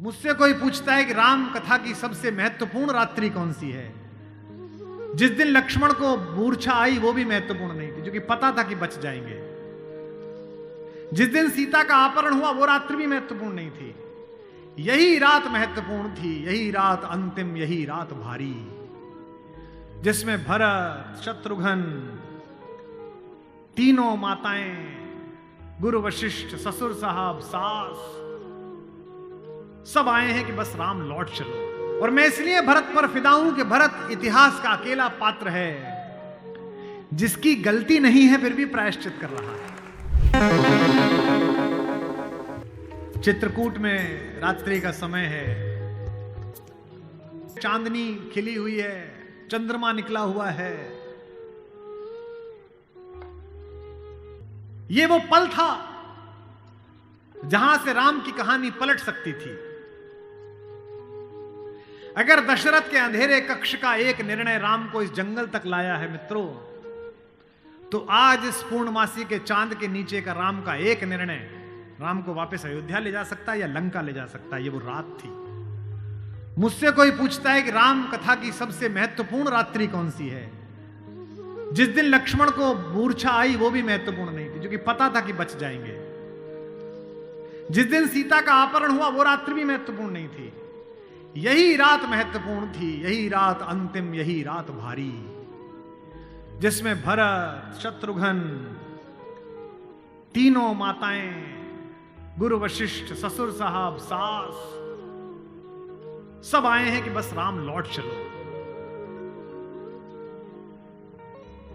मुझसे कोई पूछता है कि राम कथा की सबसे महत्वपूर्ण रात्रि कौन सी है, जिस दिन लक्ष्मण को मूर्छा आई वो भी महत्वपूर्ण नहीं थी, क्योंकि पता था कि बच जाएंगे। जिस दिन सीता का अपहरण हुआ वो रात्रि भी महत्वपूर्ण नहीं थी। यही रात महत्वपूर्ण थी, यही रात अंतिम, यही रात भारी, जिसमें भरत, शत्रुघ्न, तीनों माताएं, गुरु वशिष्ठ, ससुर साहब, सास सब आए हैं कि बस राम लौट चलो। और मैं इसलिए भरत पर फिदा हूं कि भरत इतिहास का अकेला पात्र है जिसकी गलती नहीं है फिर भी प्रायश्चित कर रहा है। चित्रकूट में रात्रि का समय है, चांदनी खिली हुई है, चंद्रमा निकला हुआ है। ये वो पल था जहां से राम की कहानी पलट सकती थी। अगर दशरथ के अंधेरे कक्ष का एक निर्णय राम को इस जंगल तक लाया है मित्रों, तो आज इस पूर्णमासी के चांद के नीचे का राम का एक निर्णय राम को वापस अयोध्या ले जा सकता है या लंका ले जा सकता है। ये वो रात थी। मुझसे कोई पूछता है कि राम कथा की सबसे महत्वपूर्ण रात्रि कौन सी है, जिस दिन लक्ष्मण को मूर्छा आई वो भी महत्वपूर्ण नहीं थी, क्योंकि पता था कि बच जाएंगे। जिस दिन सीता का अपहरण हुआ वो रात्रि भी महत्वपूर्ण नहीं थी। यही रात महत्वपूर्ण थी, यही रात अंतिम, यही रात भारी, जिसमें भरत, शत्रुघ्न, तीनों माताएं, गुरु वशिष्ठ, ससुर साहब, सास सब आए हैं कि बस राम लौट चलो।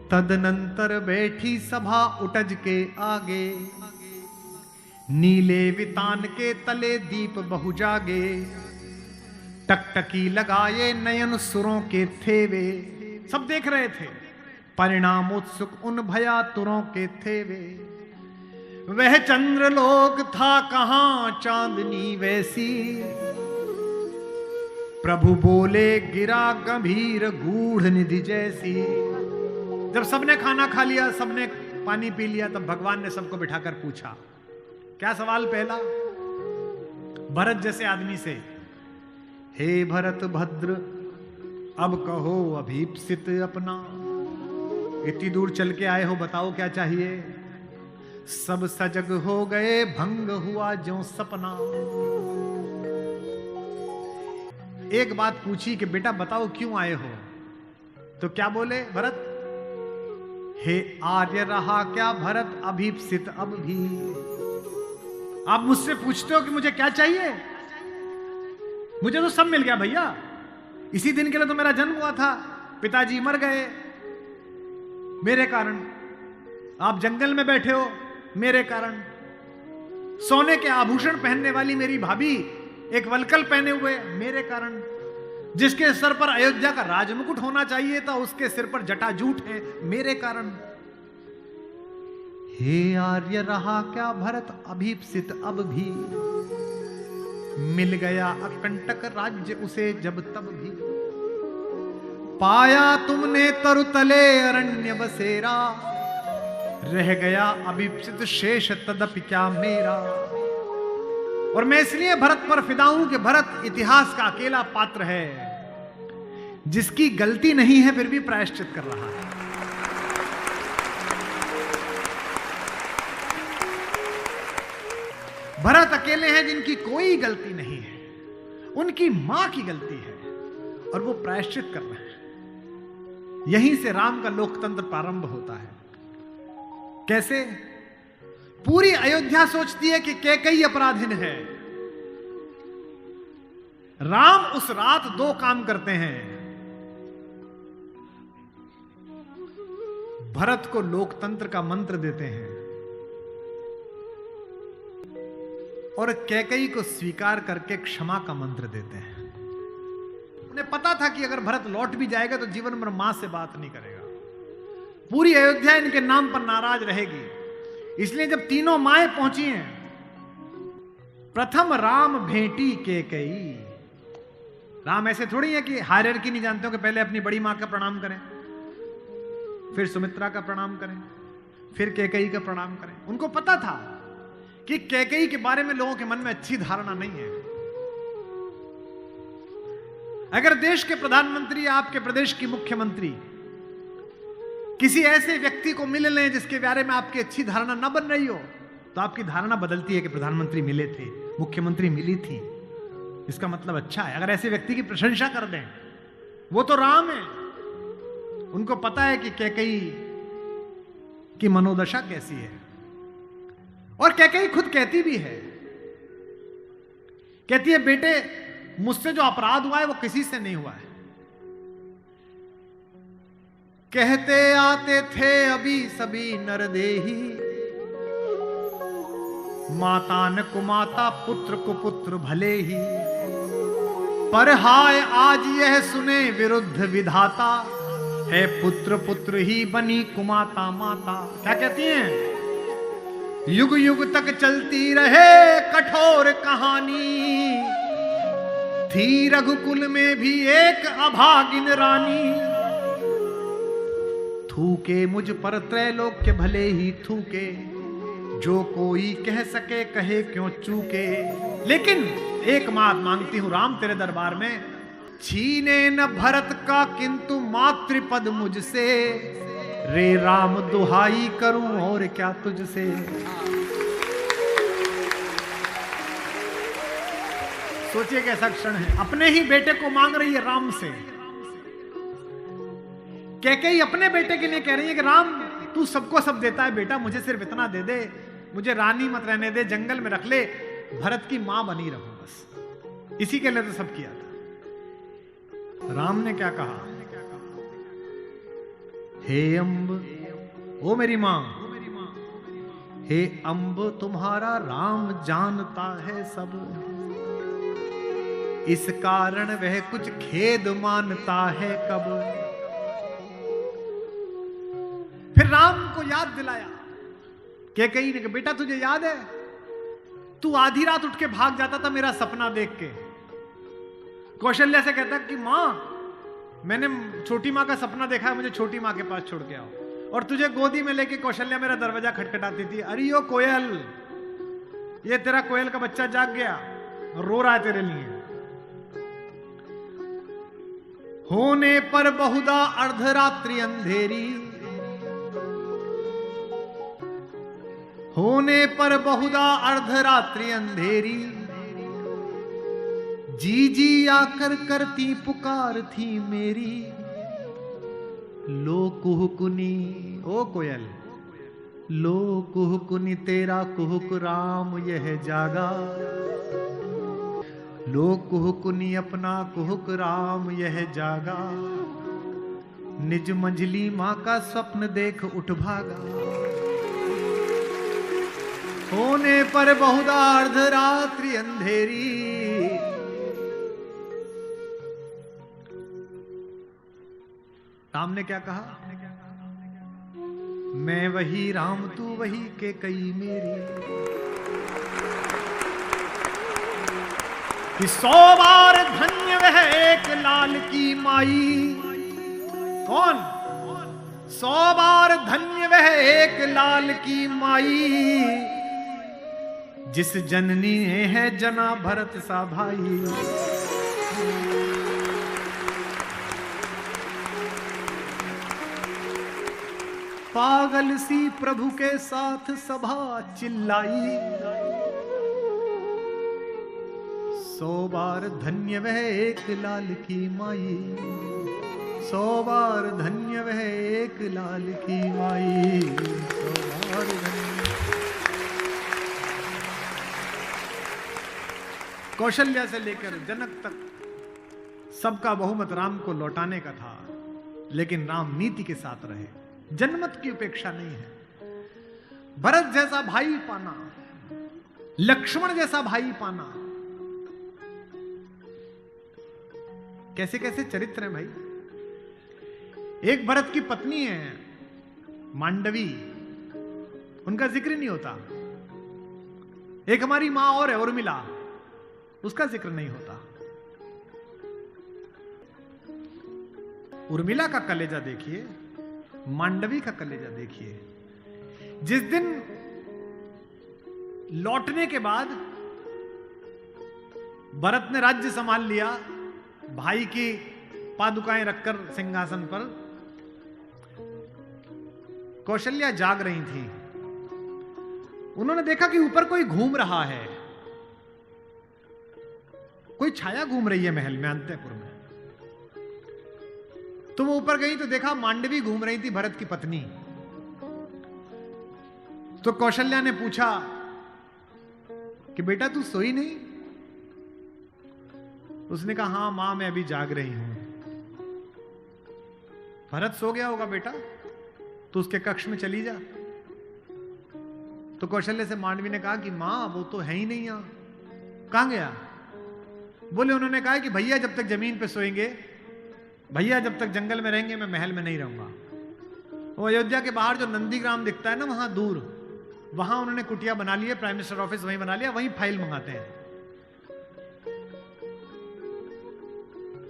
तदनंतर बैठी सभा उटज के आगे, नीले वितान के तले दीप बहु जागे, टकटकी लगाए नयन सुरों के थे वे। सब देख रहे थे, परिणाम उत्सुक उन भयातुरों के थे वे। वह चंद्रलोक था कहां चांदनी वैसी, प्रभु बोले गिरा गंभीर गूढ़ निधि जैसी। जब सबने खाना खा लिया, सबने पानी पी लिया, तब भगवान ने सबको बिठाकर पूछा। क्या सवाल पहला? भरत जैसे आदमी से, हे भरत भद्र, अब कहो अभीप्सित अपना। इतनी दूर चल के आए हो, बताओ क्या चाहिए। सब सजग हो गए, भंग हुआ ज्यों सपना। एक बात पूछी कि बेटा बताओ क्यों आए हो, तो क्या बोले भरत? हे आर्य रहा क्या भरत अभीप्सित अब भी। आप मुझसे पूछते हो कि मुझे क्या चाहिए? मुझे तो सब मिल गया भैया। इसी दिन के लिए तो मेरा जन्म हुआ था, पिताजी मर गए मेरे कारण, आप जंगल में बैठे हो मेरे कारण, सोने के आभूषण पहनने वाली मेरी भाभी एक वलकल पहने हुए मेरे कारण, जिसके सर पर अयोध्या का राजमुकुट होना चाहिए था उसके सिर पर जटाजूट है मेरे कारण। हे आर्य रहा क्या भरत अभीप्सित अब भी, मिल गया अकंटक राज्य उसे जब तब भी। पाया तुमने तरुतले अरण्य बसेरा, रह गया अभीप्सित शेष तदपि क्या मेरा। और मैं इसलिए भरत पर फिदा हूं कि भरत इतिहास का अकेला पात्र है जिसकी गलती नहीं है फिर भी प्रायश्चित कर रहा है। भरत अकेले हैं जिनकी कोई गलती नहीं है, उनकी मां की गलती है और वो प्रायश्चित कर रहे हैं। यहीं से राम का लोकतंत्र प्रारंभ होता है। कैसे? पूरी अयोध्या सोचती है कि कैकेयी अपराधिन है। राम उस रात दो काम करते हैं। भरत को लोकतंत्र का मंत्र देते हैं और कैकेयी को स्वीकार करके क्षमा का मंत्र देते हैं। उन्हें पता था कि अगर भरत लौट भी जाएगा तो जीवन भर मां से बात नहीं करेगा, पूरी अयोध्या इनके नाम पर नाराज रहेगी। इसलिए जब तीनों माएं पहुंची हैं, प्रथम राम भेंटी कैकेयी। राम ऐसे थोड़ी है कि हायरार्की नहीं जानते हो कि पहले अपनी बड़ी मां का प्रणाम करें, फिर सुमित्रा का प्रणाम करें, फिर कैकेयी का प्रणाम करें। उनको पता था कि कैकेयी के बारे में लोगों के मन में अच्छी धारणा नहीं है। अगर देश के प्रधानमंत्री या आपके प्रदेश की मुख्यमंत्री किसी ऐसे व्यक्ति को मिल लें जिसके बारे में आपकी अच्छी धारणा न बन रही हो, तो आपकी धारणा बदलती है कि प्रधानमंत्री मिले थे, मुख्यमंत्री मिली थी, इसका मतलब अच्छा है। अगर ऐसे व्यक्ति की प्रशंसा कर दें, वो तो राम है, उनको पता है कि कैकेयी की मनोदशा कैसी है। और कैकेयी खुद कहती भी है, कहती है बेटे मुझसे जो अपराध हुआ है वो किसी से नहीं हुआ है। कहते आते थे अभी सभी नरदेही, माता न कुमाता पुत्र को पुत्र भले ही, पर हाय आज यह सुने विरुद्ध विधाता, है पुत्र पुत्र ही बनी कुमाता माता। क्या कहती हैं? युग युग तक चलती रहे कठोर कहानी, थी रघुकुल में भी एक अभागिन रानी, थूके मुझ पर त्रैलोक्य भले ही थूके, जो कोई कह सके कहे क्यों चूके। लेकिन एक बात मांगती हूं राम तेरे दरबार में, छीने न भरत का किंतु मातृपद मुझसे, रे राम दुहाई करूं और क्या तुझसे। सोचिए कैसा क्षण है, अपने ही बेटे को मांग रही है राम से। कैकेयी अपने बेटे के लिए कह रही है कि राम तू सबको सब देता है बेटा, मुझे सिर्फ इतना दे दे, मुझे रानी मत रहने दे, जंगल में रख ले, भरत की मां बनी रहूं बस। इसी के लिए तो सब किया था। राम ने क्या कहा? हे अम्ब, ओ मेरी मां, हे अम्ब तुम्हारा राम जानता है सब, इस कारण वह कुछ खेद मानता है कब। फिर राम को याद दिलाया कैकेयी ने कि बेटा तुझे याद है, तू आधी रात उठ के भाग जाता था मेरा सपना देख के। कौशल्या से कहता कि मां मैंने छोटी मां का सपना देखा है, मुझे छोटी मां के पास छोड़ के आओ। और तुझे गोदी में लेके कौशल्या मेरा दरवाजा खटखटाती थी, अरे ओ कोयल, ये तेरा कोयल का बच्चा जाग गया और रो रहा है तेरे लिए। होने पर बहुधा अर्धरात्रि अंधेरी, होने पर बहुधा अर्धरात्रि अंधेरी, जी जी आकर करती पुकार थी मेरी, लो कुहुकुनी, ओ कोयल, लो कुहुकुनी तेरा कुहुक राम यह जागा, लो कुहुकुनी अपना कुहुक राम यह जागा, निज मंझली मां का स्वप्न देख उठ भागा। होने पर बहुधा अर्धरात्रि अंधेरी, राम ने क्या कहा? मैं वही राम तू वही कैकेयी मेरी, कि 100 बार धन्य वह एक लाल की माई। कौन? 100 बार धन्य वह एक लाल की माई, जिस जननी ने है जना भरत सा भाई। पागल सी प्रभु के साथ सभा चिल्लाई, 100 बार धन्य वह एक लाल की माई, 100 बार धन्य वह एक लाल की माई, 100 बार धन्य। कौशल्या से लेकर जनक तक सबका बहुमत राम को लौटाने का था, लेकिन राम नीति के साथ रहे, जनमत की उपेक्षा नहीं है। भरत जैसा भाई पाना, लक्ष्मण जैसा भाई पाना, कैसे कैसे चरित्र है भाई। एक भरत की पत्नी है मांडवी, उनका जिक्र नहीं होता। एक हमारी मां और है उर्मिला, उसका जिक्र नहीं होता। उर्मिला का कलेजा देखिए, मांडवी का कलेजा देखिए। जिस दिन लौटने के बाद भरत ने राज्य संभाल लिया, भाई की पादुकाएं रखकर सिंहासन पर कौशल्या जाग रही थी। उन्होंने देखा कि ऊपर कोई घूम रहा है, कोई छाया घूम रही है महल में, अंतःपुर में। तो वो ऊपर गई तो देखा मांडवी घूम रही थी, भरत की पत्नी। तो कौशल्या ने पूछा कि बेटा तू सोई नहीं? उसने कहा हां मां मैं अभी जाग रही हूं। भरत सो गया होगा बेटा, तो उसके कक्ष में चली जा। तो कौशल्य से मांडवी ने कहा कि मां वो तो है ही नहीं यहां, कहां गया? बोले उन्होंने कहा कि भैया जब तक जमीन पे सोएंगे, भैया जब तक जंगल में रहेंगे, मैं महल में नहीं रहूंगा। वो अयोध्या के बाहर जो नंदीग्राम दिखता है ना, वहां दूर, वहां उन्होंने कुटिया बना ली है, प्राइम मिनिस्टर ऑफिस वहीं बना लिया, वहीं फाइल मंगाते हैं।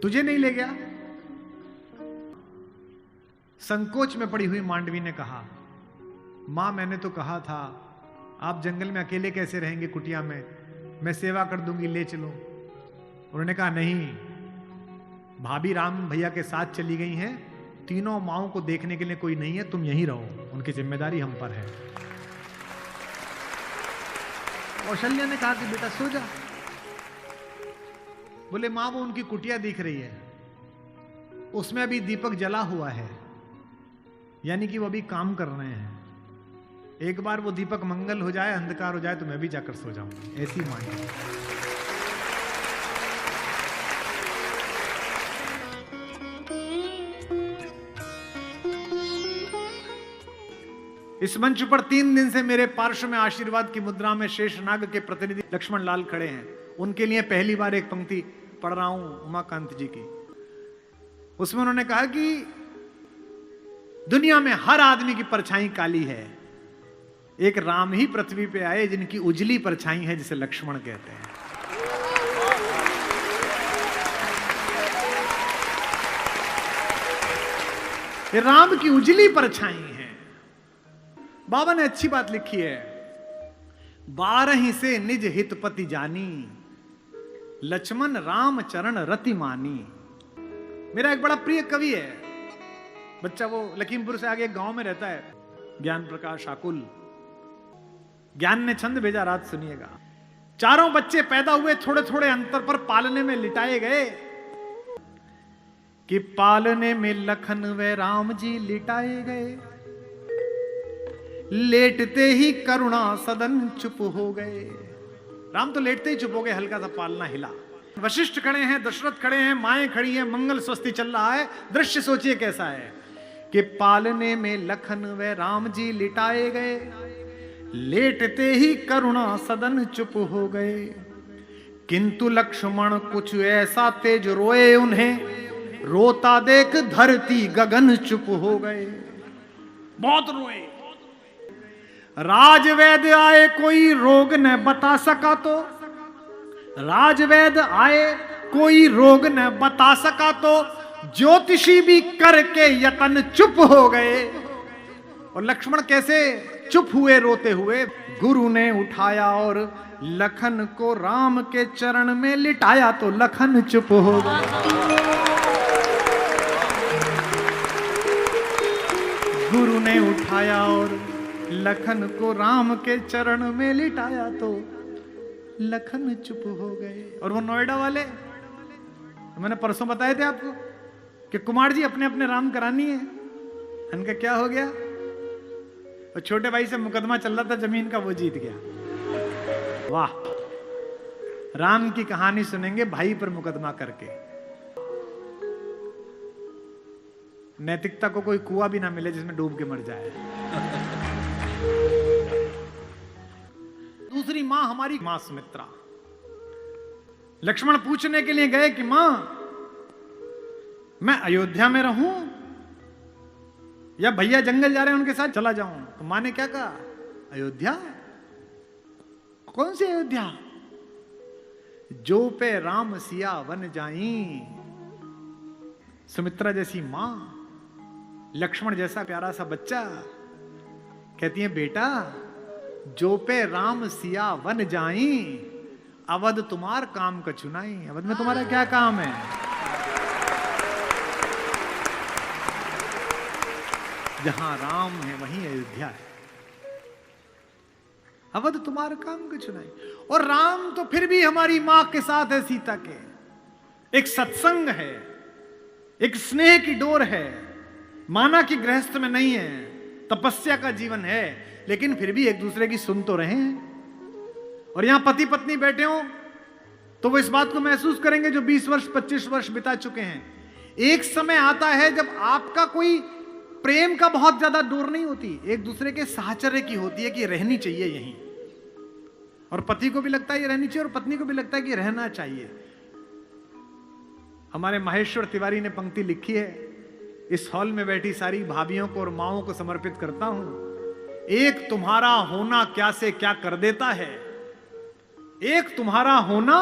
तुझे नहीं ले गया? संकोच में पड़ी हुई मांडवी ने कहा मां मैंने तो कहा था आप जंगल में अकेले कैसे रहेंगे कुटिया में, मैं सेवा कर दूंगी, ले चलो। उन्होंने कहा नहीं, भाभी राम भैया के साथ चली गई हैं, तीनों माओं को देखने के लिए कोई नहीं है, तुम यहीं रहो, उनकी जिम्मेदारी हम पर है। कौशल्या ने कहा कि बेटा सो जा। बोले मां वो उनकी कुटिया दिख रही है, उसमें अभी दीपक जला हुआ है, यानी कि वो अभी काम कर रहे हैं। एक बार वो दीपक मंगल हो जाए, अंधकार हो जाए, तो मैं भी जाकर सो जाऊंगी। ऐसी मांगी। इस मंच पर 3 दिन से मेरे पार्श्व में आशीर्वाद की मुद्रा में शेषनाग के प्रतिनिधि लक्ष्मण लाल खड़े हैं। उनके लिए पहली बार एक पंक्ति पढ़ रहा हूं उमाकांत जी की। उसमें उन्होंने कहा कि दुनिया में हर आदमी की परछाई काली है, एक राम ही पृथ्वी पे आए जिनकी उजली परछाई है, जिसे लक्ष्मण कहते हैं। ये राम की उजली परछाई है। बाबा ने अच्छी बात लिखी है, 12 से निज हितपति जानी, लक्ष्मण राम चरण रति मानी। मेरा एक बड़ा प्रिय कवि है, बच्चा वो लखीमपुर से आगे एक गांव में रहता है, ज्ञान प्रकाश आकुल। ज्ञान ने छंद भेजा, रात सुनिएगा। 4 बच्चे पैदा हुए, थोड़े थोड़े अंतर पर पालने में लिटाए गए, कि पालने में लखन व राम जी लिटाए गए, लेटते ही करुणा सदन चुप हो गए। राम तो लेटते ही चुप हो गए, हल्का सा पालना हिला। वशिष्ठ खड़े हैं, दशरथ खड़े हैं, माएं खड़ी हैं, मंगल स्वस्ति चल रहा है। दृश्य सोचिए कैसा है कि पालने में लखन व राम जी लिटाए गए, लेटते ही करुणा सदन चुप हो गए, किंतु लक्ष्मण कुछ ऐसा तेज रोए उन्हें, रोता देख धरती गगन चुप हो गए। बहुत रोए। राजवैद्य आए कोई रोग न बता सका तो, राजवैद्य आए कोई रोग न बता सका तो, ज्योतिषी भी करके यतन चुप हो गए। और लक्ष्मण कैसे चुप हुए रोते हुए? गुरु ने उठाया और लखन को राम के चरण में लिटाया तो लखन चुप हो गया। गुरु ने उठाया और लखन को राम के चरण में लिटाया तो लखन चुप हो गए। और वो नोएडा वाले, मैंने परसों बताए थे आपको कि कुमार जी अपने अपने राम करानी है। उनका क्या हो गया? और छोटे भाई से मुकदमा चल रहा था जमीन का, वो जीत गया। वाह, राम की कहानी सुनेंगे भाई पर मुकदमा करके। नैतिकता को कोई कुआं भी ना मिले जिसमें डूब के मर जाए। दूसरी मां हमारी मां सुमित्रा। लक्ष्मण पूछने के लिए गए कि मां मैं अयोध्या में रहूं या भैया जंगल जा रहे हैं उनके साथ चला जाऊं? तो मां ने क्या कहा? अयोध्या? कौन सी अयोध्या? जो पे राम सिया वन जाई। सुमित्रा जैसी मां, लक्ष्मण जैसा प्यारा सा बच्चा, कहती है बेटा जो पे राम सिया वन जाई, अवध तुम्हार काम का चुनाई। अवध में तुम्हारा क्या काम है? जहां राम है वहीं अयोध्या है। अवध तुम्हारा काम कुछ नहीं। और राम तो फिर भी हमारी मां के साथ है, सीता के। एक सत्संग है, एक स्नेह की डोर है। माना कि गृहस्थ में नहीं है, तपस्या का जीवन है, लेकिन फिर भी एक दूसरे की सुन तो रहे हैं। और यहां पति पत्नी बैठे हो तो वो इस बात को महसूस करेंगे जो 20 वर्ष 25 वर्ष बिता चुके हैं। एक समय आता है जब आपका कोई प्रेम का बहुत ज्यादा डोर नहीं होती, एक दूसरे के साहचर्य की होती है कि रहनी चाहिए यहीं। और पति को भी लगता है ये रहनी चाहिए और पत्नी को भी लगता है कि रहना चाहिए। हमारे महेश्वर तिवारी ने पंक्ति लिखी है, इस हॉल में बैठी सारी भाभियों को और माओं को समर्पित करता हूं। एक तुम्हारा होना क्या से क्या कर देता है, एक तुम्हारा होना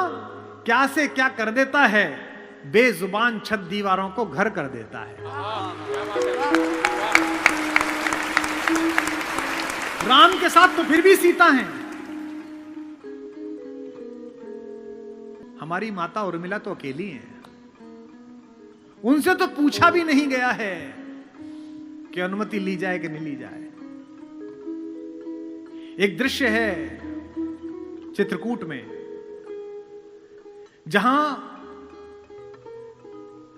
क्या से क्या कर देता है, बेजुबान छत दीवारों को घर कर देता है। राम के साथ तो फिर भी सीता हैं। हमारी माता उर्मिला तो अकेली हैं। उनसे तो पूछा भी नहीं गया है कि अनुमति ली जाए कि नहीं ली जाए। एक दृश्य है चित्रकूट में, जहां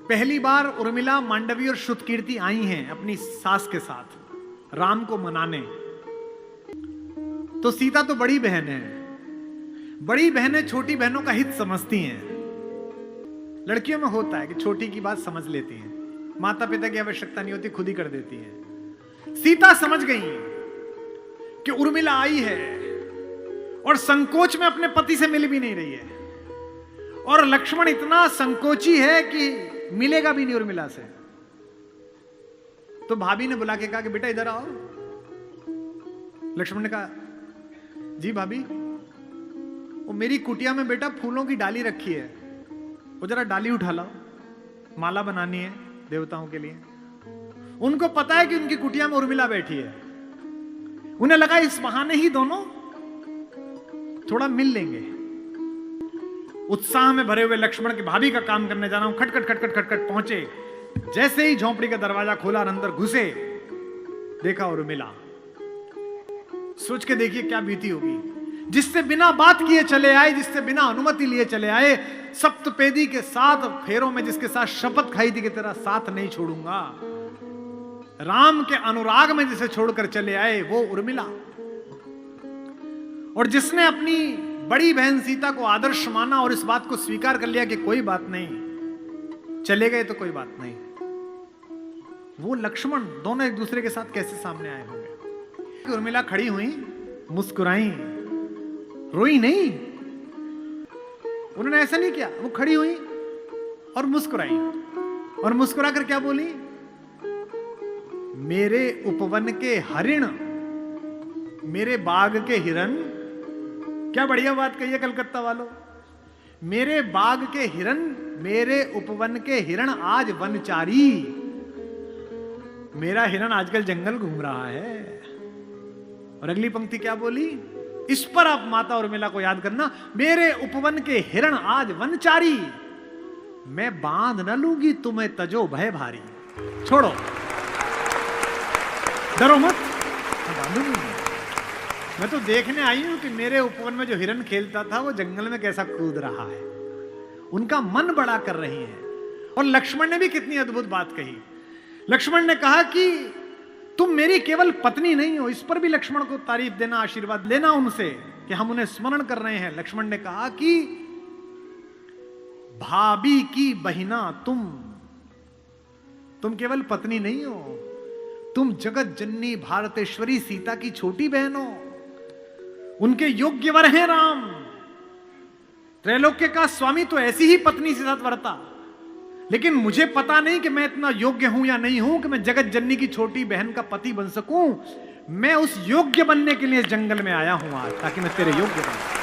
पहली बार उर्मिला, मांडवी और श्रुतकीर्ति आई हैं अपनी सास के साथ राम को मनाने। तो सीता तो बड़ी बहन है, बड़ी बहनें छोटी बहनों का हित समझती हैं। लड़कियों में होता है कि छोटी की बात समझ लेती हैं, माता पिता की आवश्यकता नहीं होती, खुद ही कर देती हैं। सीता समझ गई कि उर्मिला आई है और संकोच में अपने पति से मिल भी नहीं रही है, और लक्ष्मण इतना संकोची है कि मिलेगा भी नहीं उर्मिला से। तो भाभी ने बुला के कहा कि बेटा इधर आओ। लक्ष्मण ने कहा जी भाभी, वो मेरी कुटिया में बेटा फूलों की डाली रखी है, वो जरा डाली उठा लाओ, माला बनानी है देवताओं के लिए। उनको पता है कि उनकी कुटिया में उर्मिला बैठी है। उन्हें लगा इस बहाने ही दोनों थोड़ा मिल लेंगे। उत्साह में भरे हुए लक्ष्मण की भाभी का काम करने जा रहा हूं, खटखट खटखट खटखट पहुंचे। जैसे ही झोंपड़ी का दरवाजा खोला और अंदर घुसे, देखा उर्मिला। सोच के देखिए क्या बीती होगी। जिससे बिना बात किए चले आए, जिससे बिना अनुमति लिए चले आए, सप्तपेदी के 7 फेरों में जिसके साथ शपथ खाई थी कि तेरा साथ नहीं छोड़ूंगा, राम के अनुराग में जिसे छोड़कर चले आए, वो उर्मिला। और जिसने अपनी बड़ी बहन सीता को आदर्श माना और इस बात को स्वीकार कर लिया कि कोई बात नहीं, चले गए तो कोई बात नहीं, वो लक्ष्मण दोनों एक दूसरे के साथ कैसे सामने आए होंगे। उर्मिला खड़ी हुई, मुस्कुराई, रोई नहीं। उन्होंने ऐसा नहीं किया, वो खड़ी हुई और मुस्कुराई, और मुस्कुरा कर क्या बोली, मेरे उपवन के हरिण, मेरे बाग के हिरन। क्या बढ़िया बात कही है कलकत्ता वालों। मेरे बाग के हिरन, मेरे उपवन के हिरण आज वनचारी। मेरा हिरन आजकल जंगल घूम रहा है। और अगली पंक्ति क्या बोली, इस पर आप माता उर्मिला को याद करना, मेरे उपवन के हिरण आज वनचारी, मैं बांध न लूंगी तुम्हें तजो भय भारी। छोड़ो, डरो मत, मैं बांधूंगी। मैं तो देखने आई हूं कि मेरे उपवन में जो हिरन खेलता था वो जंगल में कैसा कूद रहा है। उनका मन बड़ा कर रही है। और लक्ष्मण ने भी कितनी अद्भुत बात कही। लक्ष्मण ने कहा कि तुम मेरी केवल पत्नी नहीं हो। इस पर भी लक्ष्मण को तारीफ देना, आशीर्वाद लेना उनसे कि हम उन्हें स्मरण कर रहे हैं। लक्ष्मण ने कहा कि भाभी की बहिना तुम केवल पत्नी नहीं हो, तुम जगत जननी भारतेश्वरी सीता की छोटी बहन हो। उनके योग्य वर हैं राम। त्रैलोक्य का स्वामी तो ऐसी ही पत्नी से साथ वर्ता, लेकिन मुझे पता नहीं कि मैं इतना योग्य हूं या नहीं हूं कि मैं जगत जननी की छोटी बहन का पति बन सकूं। मैं उस योग्य बनने के लिए इस जंगल में आया हूं आज, ताकि मैं तेरे योग्य बनूं।